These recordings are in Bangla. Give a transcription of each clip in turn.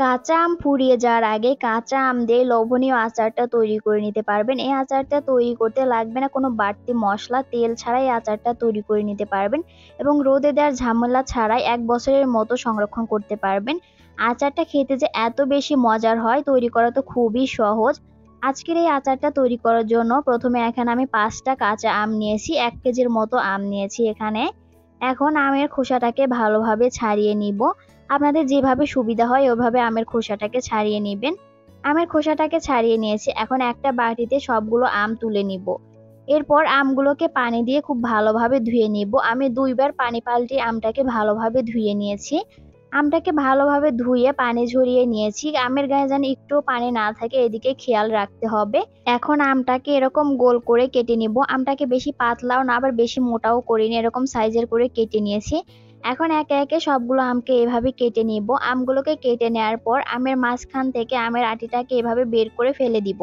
কাঁচা আম ফুরিয়ে যাওয়ার আগে কাঁচা আম দিয়ে লোভনীয় আচারটা তৈরি করে নিতে পারবেন। এই আচারটা তৈরি করতে লাগবে না কোনো বাড়তি মসলা, তেল ছাড়াই আচারটা তৈরি করে নিতে পারবেন এবং রোদে দেওয়ার ঝামেলা ছাড়াই ১ বছরের মতো সংরক্ষণ করতে পারবেন। আচারটা খেতে যে এত বেশি মজার হয়, তৈরি করা তো খুবই সহজ। আজকের এই আচারটা তৈরি করার জন্য প্রথমে এখানে আমি ৫ টা কাঁচা আম নিয়েছি, ১ কেজির মতো আম নিয়েছি এখানে। এখন আমের খোসাটাকে ভালোভাবে ছাড়িয়ে নিব। আপনাদের যেভাবে সুবিধা হয় ওভাবে আমের খোসাটাকে ছাড়িয়ে নিবেন। আমের খোসাটাকে ছাড়িয়ে নিয়েছি। এখন একটা বাটিতে সবগুলো আম তুলে নিব। এরপর আমগুলোকে পানি দিয়ে খুব ভালোভাবে ধুয়ে নিব। আমি ২ বার পানি পাল্টিয়ে আমটাকে ভালোভাবে ধুয়ে নিয়েছি। আমটাকে ভালোভাবে ধুয়ে পানি ঝরিয়ে নিয়েছি। আমের গায়ে যেন একটুও পানি না থাকে এদিকে খেয়াল রাখতে হবে। এখন আমটাকে এরকম গোল করে কেটে নিব। আমটাকে বেশি পাতলাও না আবার বেশি মোটাও করিনি, এরকম সাইজের করে কেটে নিয়েছি। এখন একে একে সবগুলো আমকে এভাবে কেটে নিব। আমগুলোকে কেটে নেওয়ার পর আমের মাঝখান থেকে আমের আটিটাকে এভাবে বের করে ফেলে দিব।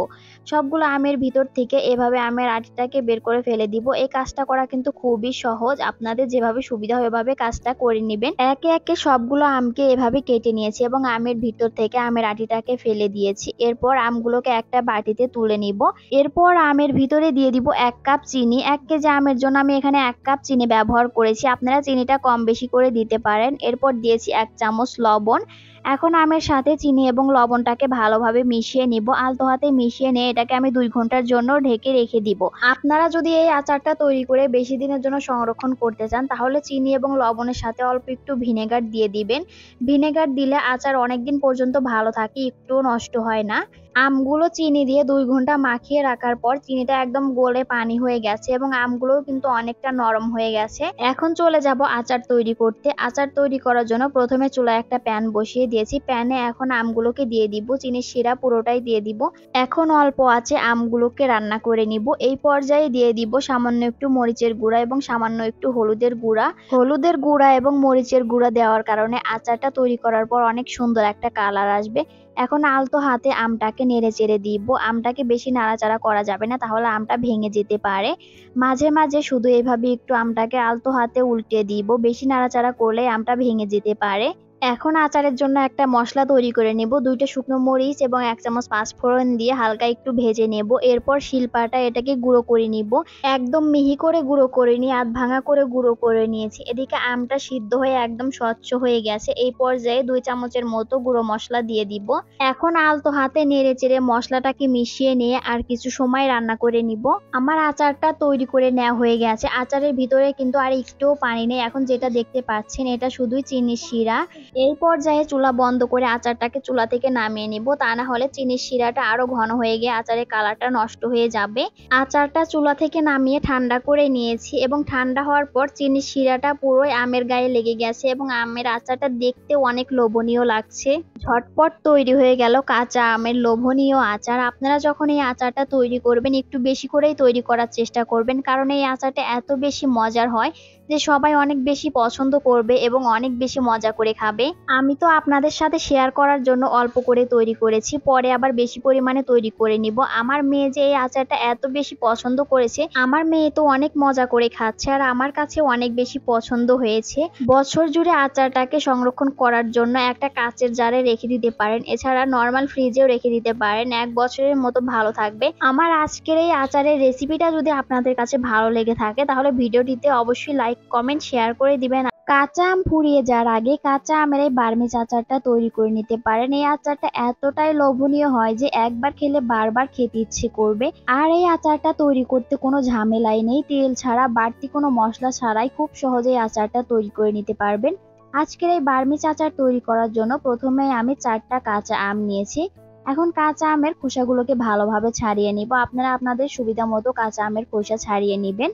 সবগুলো আমের ভিতর থেকে এভাবে আমের আটিটাকে বের করে ফেলে দিব। এই কাজটা করা কিন্তু খুবই সহজ। আপনাদের যেভাবে সুবিধা হয় ওভাবে কাজটা করে নিবেন। একে একে সবগুলো আমকে এভাবে কেটে নিয়েছি এবং আমের ভিতর থেকে আমের আটিটাকে ফেলে দিয়েছি। এরপর আমগুলোকে একটা বাটিতে তুলে নিব। এরপর আমের ভিতরে দিয়ে দিব ১ কাপ চিনি। ১ কেজি আমের জন্য আমি এখানে ১ কাপ চিনি ব্যবহার করেছি। আপনারা চিনিটা কম বেশি করে দিতে পারেন। এরপর দিয়েছি ১ চামচ লবণ। এখন আমের সাথে চিনি এবং লবণটাকে ভালোভাবে মিশিয়ে নিব। আলতো হাতে মিশিয়ে নিয়ে এটাকে আমি ২ ঘন্টার জন্য ঢেকে রেখে দিব। আপনারা যদি এই আচারটা তৈরি করে বেশি দিনের জন্য সংরক্ষণ করতে চান তাহলে চিনি এবং লবণের সাথে অল্প একটু ভিনেগার দিয়ে দিবেন। ভিনেগার দিলে আচার অনেকদিন পর্যন্ত ভালো থাকে, একটুও নষ্ট হয় না। আমগুলো চিনি দিয়ে ২ ঘন্টা মাখিয়ে রাখার পর চিনিটা একদম গলে পানি হয়ে গেছে এবং আমগুলোও কিন্তু অনেকটা নরম হয়ে গেছে। এখন চলে যাব আচার তৈরি করতে। আচার তৈরি করার জন্য প্রথমে চুলায় একটা প্যান বসিয়ে দিয়েছি। প্যানে এখন আমগুলোকে দিয়ে দিব, চিনির শিরা পুরোটাই দিয়ে দিব। এখন অল্প আঁচে আমগুলোকে রান্না করে নিব। এই পর্যায়ে দিয়ে দিব সামান্য একটু মরিচের গুঁড়া এবং সামান্য একটু হলুদের গুঁড়া। হলুদের গুঁড়া এবং মরিচের গুঁড়া দেওয়ার কারণে আচারটা তৈরি করার পর অনেক সুন্দর একটা কালার আসবে। এখন আলতো হাতে আমটাকে নেড়ে চেড়ে দিব। আমটাকে বেশি নাড়াচাড়া করা যাবে না, তাহলে আমটা ভেঙে যেতে পারে। মাঝে মাঝে শুধু এভাবে একটু আমটাকে আলতো হাতে উল্টে দিব, বেশি নাড়াচাড়া করলে আমটা ভেঙে যেতে পারে। এখন আচারের জন্য একটা মশলা তৈরি করে নেব। ২টা শুকনো মরিচ এবং ১ চামচ পাঁচফোড়ন দিয়ে হালকা একটু ভেজে নেব। এরপর শিলপাটা এটাকে গুঁড়ো করে নিব। একদম মিহি করে গুঁড়ো করে নিয়ে আধ ভাঙা করে গুঁড়ো করে নিয়েছি। এদিকে আমটা সিদ্ধ হয়ে একদম স্বচ্ছ হয়ে গেছে। এই পর্যায়ে ২ চামচের মতো গুঁড়ো মশলা দিয়ে দিব। এখন আলতো হাতে নেড়ে চেড়ে মশলাটাকে মিশিয়ে নিয়ে আর কিছু সময় রান্না করে নিব। আমার আচারটা তৈরি করে নেওয়া হয়ে গেছে। আচারের ভিতরে কিন্তু আর একটুও পানি নেই। এখন যেটা দেখতে পাচ্ছেন এটা শুধুই চিনির শিরা। এই পর্যায়ে চুলা বন্ধ করে আচারটাকে চুলা থেকে নামিয়ে নিব, তা না হলে চিনির শিরাটা আরো ঘন হয়ে গিয়ে আচারের কালারটা নষ্ট হয়ে যাবে। আচারটা চুলা থেকে নামিয়ে ঠান্ডা করে নিয়েছি এবং ঠান্ডা হওয়ার পর চিনির শিরাটা পুরোই আমের গায়ে লেগে গেছে এবং আমের আচারটা দেখতে অনেক লোভনীয় লাগছে। ঝটপট তৈরি হয়ে গেল কাঁচা আমের লোভনীয় আচার। আপনারা যখন এই আচারটা তৈরি করবেন একটু বেশি করেই তৈরি করার চেষ্টা করবেন, কারণ এই আচারটা এত বেশি মজার হয় যে সবাই অনেক বেশি পছন্দ করবে এবং অনেক বেশি মজা করে খাবে। আমি তো আপনাদের সাথে শেয়ার করার জন্য অল্প করে তৈরি করেছি, পরে আবার বেশি পরিমাণে তৈরি করে নিব। আমার মেয়ে যে এই আচারটা এত বেশি পছন্দ করেছে, আমার মেয়ে তো অনেক মজা করে খাচ্ছে আর আমার কাছে অনেক বেশি পছন্দ হয়েছে। বছর জুড়ে আচারটাকে সংরক্ষণ করার জন্য একটা কাচের জারে রেখে দিতে পারেন, এছাড়া নর্মাল ফ্রিজেও রেখে দিতে পারেন। ১ বছরের মতো ভালো থাকবে। আমার আজকের এই আচারের রেসিপিটা যদি আপনাদের কাছে ভালো লেগে থাকে তাহলে ভিডিওটিতে অবশ্যই লাইক, কমেন্ট, শেয়ার করে দিবেন। কাঁচা আম ফুরিয়ে যাওয়ার আগে কাঁচা আমের এই বার্মিজ আচারটা তৈরি করে নিতে পারেন। এই আচারটা এতটাই লোভনীয় হয় যে একবার খেলে বারবার খেতে ইচ্ছে করবে। আর এই আচারটা তৈরি করতে কোনো ঝামেলাই নেই, তেল ছাড়া বাড়তি কোনো মশলা ছাড়াই খুব সহজেই আচারটা তৈরি করে নিতে পারবেন। আজকের এই বার্মিজ আচার তৈরি করার জন্য প্রথমে আমি ৪টা কাঁচা আম নিয়েছি। এখন কাঁচা আমের খোসাগুলোকে ভালোভাবে ছাড়িয়ে নিব। আপনারা আপনাদের সুবিধা মতো কাঁচা আমের খোসা ছাড়িয়ে নেবেন।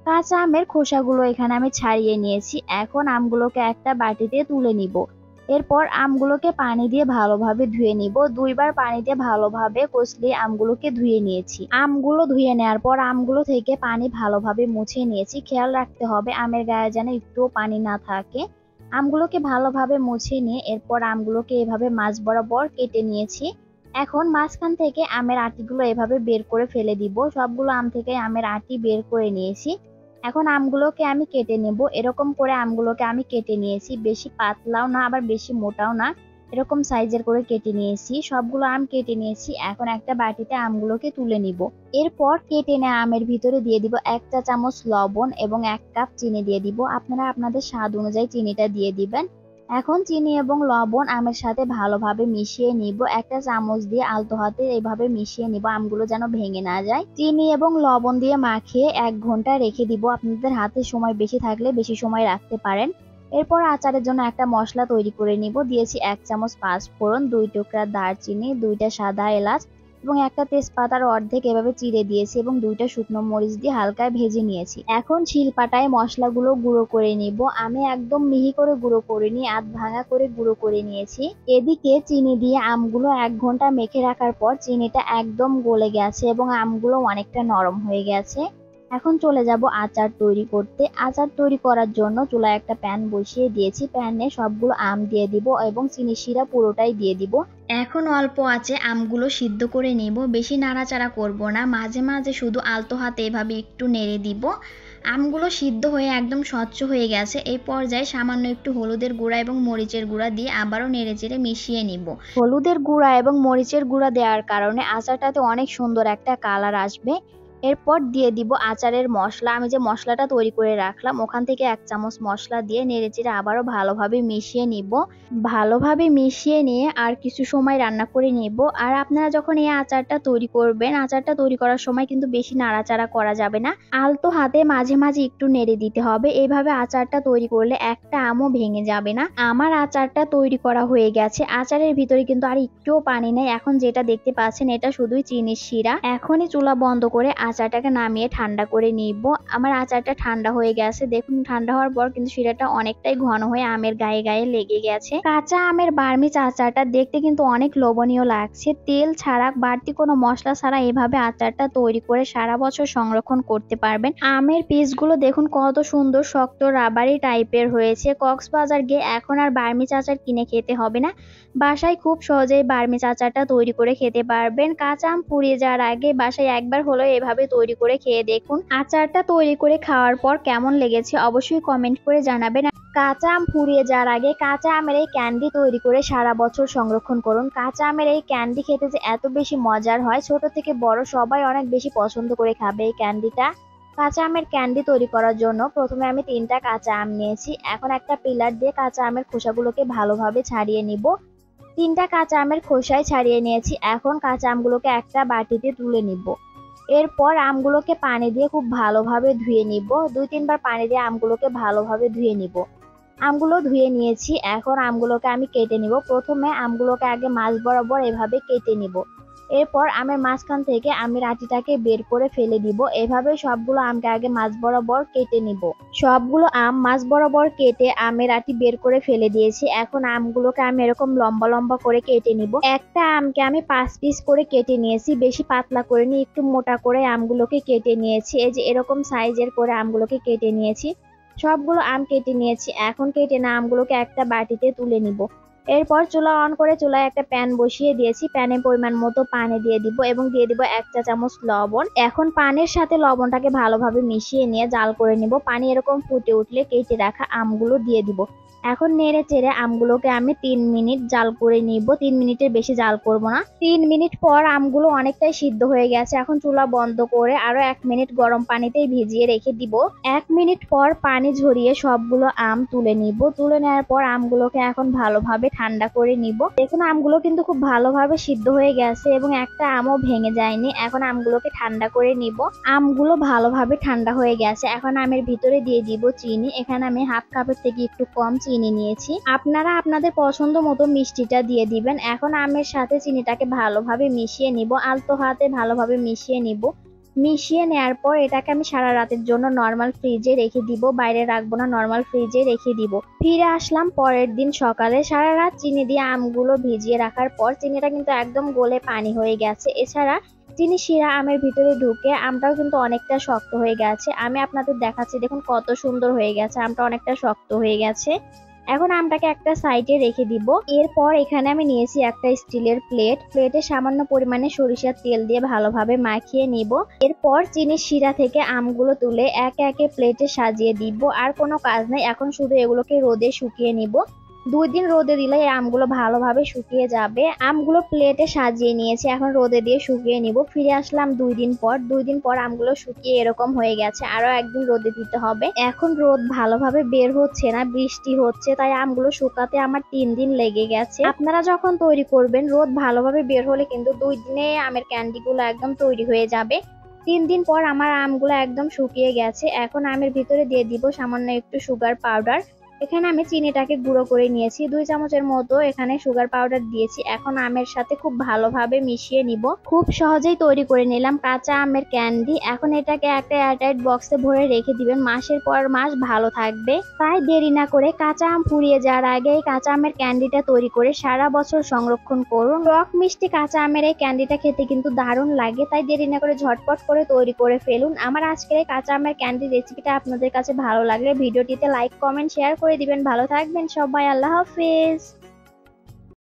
কাঁচা আমের খোসাগুলো এখানে আমি ছাড়িয়ে নিয়েছি। এখন আমগুলোকে একটা বাটিতে তুলে নিব। এরপর আমগুলোকে পানি দিয়ে ভালোভাবে ধুয়ে নিব। ২ বার পানি দিয়ে ভালোভাবে কষলিয়ে আমগুলোকে ধুয়ে নিয়েছি। আমগুলো ধুয়ে নেওয়ার পর আমগুলো থেকে পানি ভালোভাবে মুছে নিয়েছি। খেয়াল রাখতে হবে আমের গায়ে যেন একটুও পানি না থাকে। আমগুলোকে ভালোভাবে মুছে নিয়ে এরপর আমগুলোকে এভাবে মাঝ বরাবর কেটে নিয়েছি। এখন মাঝখান থেকে আমের আটিগুলো এভাবে বের করে ফেলে দিব। সবগুলো আম থেকে আমের আটি বের করে নিয়েছি। এখন আমগুলোকে আমি কেটে নেব। এরকম করে আমগুলোকে আমি কেটে নিয়েছি, বেশি পাতলাও না আবার বেশি মোটাও না, এরকম সাইজের করে কেটে নিয়েছি। সবগুলো আম কেটে নিয়েছি। এখন একটা বাটিতে আমগুলোকে তুলে নিব। এরপর কেটে নেওয়া আমের ভিতরে দিয়ে দিব 1 চা চামচ লবণ এবং 1 কাপ চিনি দিয়ে দিব। আপনারা আপনাদের স্বাদ অনুযায়ী চিনিটা দিয়ে দিবেন। এখন চিনি এবং লবণ আমের সাথে ভালোভাবে মিশিয়ে নিব। একটা চামচ দিয়ে আলতো হাতে এইভাবে মিশিয়ে নিব, আমগুলো যেন ভেঙে না যায়। চিনি এবং লবণ দিয়ে মাখিয়ে 1 ঘন্টা রেখে দিব। আপনাদের হাতে সময় বেশি থাকলে বেশি সময় রাখতে পারেন। এরপর আচারের জন্য একটা মশলা তৈরি করে নিব। দিয়েছি 1 চামচ পাঁচফোড়ন, 2 টুকরা দারচিনি, 2টা সাদা এলাচ এবং একটা তেজপাতার অর্ধেক এভাবে চিড়ে দিয়েছি এবং 2টা শুকনো মরিচ দিয়ে হালকা ভেজে নিয়েছি। এখন শিলপাটায় মশলাগুলো গুঁড়ো করে নিব। আমি একদম মিহি করে গুঁড়ো করিনি, আধ ভাঙা করে গুঁড়ো করে নিয়েছি। এদিকে চিনি দিয়ে আমগুলো 1 ঘন্টা মেখে রাখার পর চিনিটা একদম গলে গেছে এবং আমগুলো অনেকটা নরম হয়ে গেছে। এখন চলে যাব আচার তৈরি করতে। আচার তৈরি করার জন্য চুলায় একটা প্যান বসিয়ে দিয়েছি। প্যানে সবগুলো আম দিয়ে দিব এবং চিনি শিরা পুরোটাই দিয়ে দিব। এখন অল্প আঁচে আমগুলো সিদ্ধ করে নিব। বেশি নাড়াচাড়া করব না, মাঝে মাঝে শুধু আলতো হাতে এভাবে একটু নেড়ে দিব। আমগুলো সিদ্ধ হয়ে একদম স্বচ্ছ হয়ে গেছে। এই পর্যায়ে সামান্য একটু হলুদের গুঁড়া এবং মরিচের গুঁড়া দিয়ে আবারও নেড়েচেড়ে মিশিয়ে নিব। হলুদের গুঁড়া এবং মরিচের গুঁড়া দেওয়ার কারণে আচারটাতে অনেক সুন্দর একটা কালার আসবে। এরপর দিয়ে দিব আচারের মশলা। আমি যে মশলাটা তৈরি করে রাখলাম ওখান থেকে 1 চামচ মশলা দিয়ে নেড়েচেড়ে আবারও ভালোভাবে মিশিয়ে নিব। ভালোভাবে মিশিয়ে নিয়ে আর কিছু সময় রান্না করে নিব। আর আপনারা যখন এই আচারটা তৈরি করবেন, আচারটা তৈরি করার সময় কিন্তু বেশি নাড়াচাড়া করা যাবে না, আলতো হাতে মাঝে মাঝে একটু নেড়ে দিতে হবে। এইভাবে আচারটা তৈরি করলে একটা আমও ভেঙে যাবে না। আমার আচারটা তৈরি করা হয়ে গেছে। আচারের ভিতরে কিন্তু আর একটুও পানি নেই। এখন যেটা দেখতে পাচ্ছেন এটা শুধুই চিনির শিরা। এখনই চুলা বন্ধ করে আচারটাকে নামিয়ে ঠান্ডা করে নিব। আমার আচারটা ঠান্ডা হয়ে গেছে। দেখুন ঠান্ডা হওয়ার পর কিন্তু শিরাটা অনেকটাই ঘন হয়ে আমের গায়ে গায়ে লেগে গেছে। কাঁচা আমের বার্মিজ আচারটা দেখতে কিন্তু অনেক লোভনীয় লাগছে। তেল ছাড়া, বাড়তি কোনো মশলা ছাড়া এভাবে আচারটা তৈরি করে সারা বছর সংরক্ষণ করতে পারবেন। আমের পিসগুলো দেখুন কত সুন্দর শক্ত রাবারি টাইপের হয়েছে। কক্সবাজার গিয়ে এখন আর বার্মিজ আচার কিনে খেতে হবে না, বাসায় খুব সহজেই বার্মিজ আচারটা তৈরি করে খেতে পারবেন। কাঁচা আম পুড়িয়ে যাওয়ার আগে বাসায় একবার হলেও এভাবে তৈরি করে খেয়ে দেখুন। আচারটা তৈরি করে খাওয়ার পর কেমন লেগেছে অবশ্যই কমেন্ট করে জানাবেন। কাঁচা আম ফুরিয়ে যাওয়ার আগে কাঁচা আমের এই ক্যান্ডি তৈরি করে সারা বছর সংরক্ষণ করুন। কাঁচা আমের এই ক্যান্ডি খেতে যে এত বেশি মজার হয়, ছোট থেকে বড় সবাই অনেক বেশি পছন্দ করে খাবে এই ক্যান্ডিটা। কাঁচা আমের ক্যান্ডি তৈরি করার জন্য প্রথমে আমি 3টা কাঁচা আম নিয়েছি। এখন একটা পিলার দিয়ে কাঁচা আমের খোসাগুলোকে ভালোভাবে ছাড়িয়ে নিব। 3টা কাঁচা আমের খোসাই ছাড়িয়ে নিয়েছি। এখন কাঁচা আমগুলোকে একটা বাটিতে তুলে নিব। এরপর আমগুলোকে পানি দিয়ে খুব ভালোভাবে ধুয়ে নিব। 2-3 বার পানি দিয়ে আমগুলোকে ভালোভাবে ধুয়ে নিব। আমগুলো ধুয়ে নিয়েছি। এখন আমগুলোকে আমি কেটে নিব। প্রথমে আমগুলোকে আগে মাঝ বরাবর এভাবে কেটে নিব। এরপর আমের মাঝখান থেকে আমি আটিটাকে বের করে ফেলে দিব। এভাবে সবগুলো আমকে আগে মাঝ বরাবর কেটে নিব। সবগুলো আম মাঝ বরাবর কেটে আমের আটি বের করে ফেলে দিয়েছি। এখন আমগুলোকে আমি এরকম লম্বা লম্বা করে কেটে নিব। একটা আমকে আমি 5 পিস করে কেটে নিয়েছি। বেশি পাতলা করে নিয়ে একটু মোটা করে আমগুলোকে কেটে নিয়েছি। এই যে এরকম সাইজের করে আমগুলোকে কেটে নিয়েছি। সবগুলো আম কেটে নিয়েছি। এখন কেটে না আমগুলোকে একটা বাটিতে তুলে নিব। এরপর চুলা অন করে চুলায় একটা প্যান বসিয়ে দিয়েছি। প্যানে পরিমাণ মতো পানি দিয়ে দিব এবং দিয়ে দিব 1 চা চামচ লবণ। এখন পানির সাথে লবণটাকে ভালোভাবে মিশিয়ে নিয়ে জাল করে নিব। পানি এরকম ফুটে উঠলে কেটে রাখা আমগুলো দিয়ে দিব। এখন নেড়ে চেড়ে আমগুলোকে আমি 3 মিনিট জাল করে নিব। 3 মিনিটের বেশি জাল করব না। 3 মিনিট পর আমগুলো অনেকটাই সিদ্ধ হয়ে গেছে। এখন চুলা বন্ধ করে আরো 1 মিনিট গরম পানিতেই ভিজিয়ে রেখে দিব। 1 মিনিট পর পানি ঝরিয়ে সবগুলো আম তুলে নিব। তুলে নেওয়ার পর আমগুলোকে এখন ভালোভাবে ঠান্ডা করে নিব। দেখুন আমগুলো কিন্তু খুব ভালোভাবে সিদ্ধ হয়ে গেছে এবং একটা আমও ভেঙে যায়নি। এখন আমগুলোকে ঠান্ডা করে নিব। আমগুলো ভালোভাবে ঠান্ডা হয়ে গেছে। এখন আমের ভিতরে দিয়ে দিব চিনি। এখানে আমি হাফ কাপের থেকে একটু কম চিনি নিয়েছি। আপনারা আপনাদের পছন্দ মতো মিষ্টিটা দিয়ে দিবেন। এখন আমের সাথে চিনিটাকে ভালোভাবে মিশিয়ে নিব। আলতো হাতে ভালোভাবে মিশিয়ে নিব। মিশিয়ে নেওয়ার পর এটাকে আমি সারা রাতের জন্য নর্মাল ফ্রিজে রেখে দিব। বাইরে রাখবো না, নর্মাল ফ্রিজে রেখে দিব। ফিরে আসলাম পরের দিন সকালে। সারা রাত চিনি দিয়ে আমগুলো ভিজিয়ে রাখার পর চিনিটা কিন্তু একদম গলে পানি হয়ে গেছে। এছাড়া চিনি শিরা আমের ভিতরে ঢুকে আমটাও কিন্তু অনেকটা শক্ত হয়ে গেছে। আমি আপনাদের দেখাচ্ছি, দেখুন কত সুন্দর হয়ে গেছে। আমটা অনেকটা শক্ত হয়ে গেছে। এখন আমটাকে একটা সাইডে রেখে দিব। এরপর এখানে আমি নিয়েছি একটা স্টিলের প্লেট। প্লেটে সামান্য পরিমাণে সরিষার তেল দিয়ে ভালোভাবে মাখিয়ে নিব। এরপর চিনির শিরা থেকে আমগুলো তুলে একে একে প্লেটে সাজিয়ে দিব। আর কোনো কাজ নেই, এখন শুধু এগুলোকে রোদে শুকিয়ে নিব। 2 দিন রোদে দিলে এই আমগুলো ভালোভাবে শুকিয়ে যাবে। আমগুলো প্লেটে সাজিয়ে নিয়েছি, এখন রোদে দিয়ে শুকিয়ে নিব। ফিরে আসলাম 2 দিন পর। 2 দিন পর আমগুলো শুকিয়ে এরকম হয়ে গেছে, আরো একদিন রোদে দিতে হবে। এখন রোদ ভালোভাবে বের হচ্ছে না, বৃষ্টি হচ্ছে, তাই আমগুলো শুকাতে আমার 3 দিন লেগে গেছে। আপনারা যখন তৈরি করবেন রোদ ভালোভাবে বের হলে কিন্তু 2 দিনে আমের ক্যান্ডিগুলো একদম তৈরি হয়ে যাবে। 3 দিন পর আমার আমগুলো একদম শুকিয়ে গেছে। এখন আমের ভিতরে দিয়ে দিব সামান্য একটু সুগার পাউডার। এখানে আমি চিনিটাকে গুঁড়ো করে নিয়েছি, 2 চামচের মতো এখানে সুগার পাউডার দিয়েছি। এখন আমের সাথে খুব ভালোভাবে মিশিয়ে নিব। খুব সহজেই তৈরি করে নিলাম কাঁচা আমের ক্যান্ডি। এখন এটাকে একটা এয়ারটাইট বক্সে ভরে রেখে দিবেন, মাসের পর মাস ভালো থাকবে। তাই দেরি না করে কাঁচা আম ফুরিয়ে যাওয়ার আগে এই কাঁচা আমের ক্যান্ডিটা তৈরি করে সারা বছর সংরক্ষণ করুন। টক মিষ্টি কাঁচা আমের এই ক্যান্ডিটা খেতে কিন্তু দারুণ লাগে, তাই দেরি না করে ঝটপট করে তৈরি করে ফেলুন। আমার আজকের এই কাঁচা আমের ক্যান্ডি রেসিপিটা আপনাদের কাছে ভালো লাগলে ভিডিওটিতে লাইক, কমেন্ট, শেয়ার করে দিবেন। ভালো থাকবেন সবাই, আল্লাহ হাফেজ।